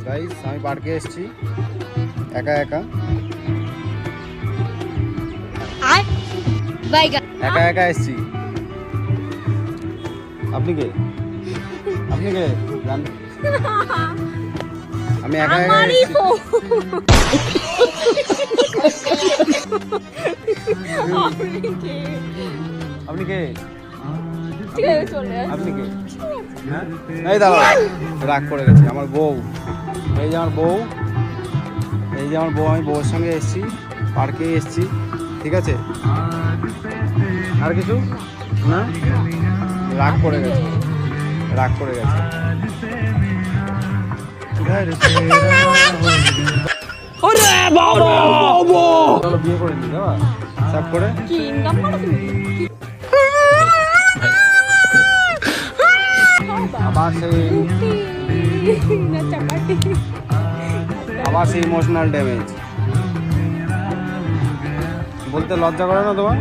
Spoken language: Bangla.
গাইস আমি পার্কে এসেছি একা একা একা একা এসেছি। আপনি কে? আপনি কে? আমি একা একা এসেছি। আপনি কে? আপনি কে? এই দাঁড়াও, রাগ করে গেছে আমার বউ। এই যে আমার বউ, এই যে আমার বউ। আমি বউয়ের সঙ্গে এসেছি, পার্কে এসেছি, ঠিক আছে? আর কিছু না, রাগ করে গেছে, রাগ করে গেছে। চলো বিয়ে করে নি বাবা, সব করে আবার সেই ইমোশনাল ড্যামেজ। বলতে লজ্জা করে না তোমার?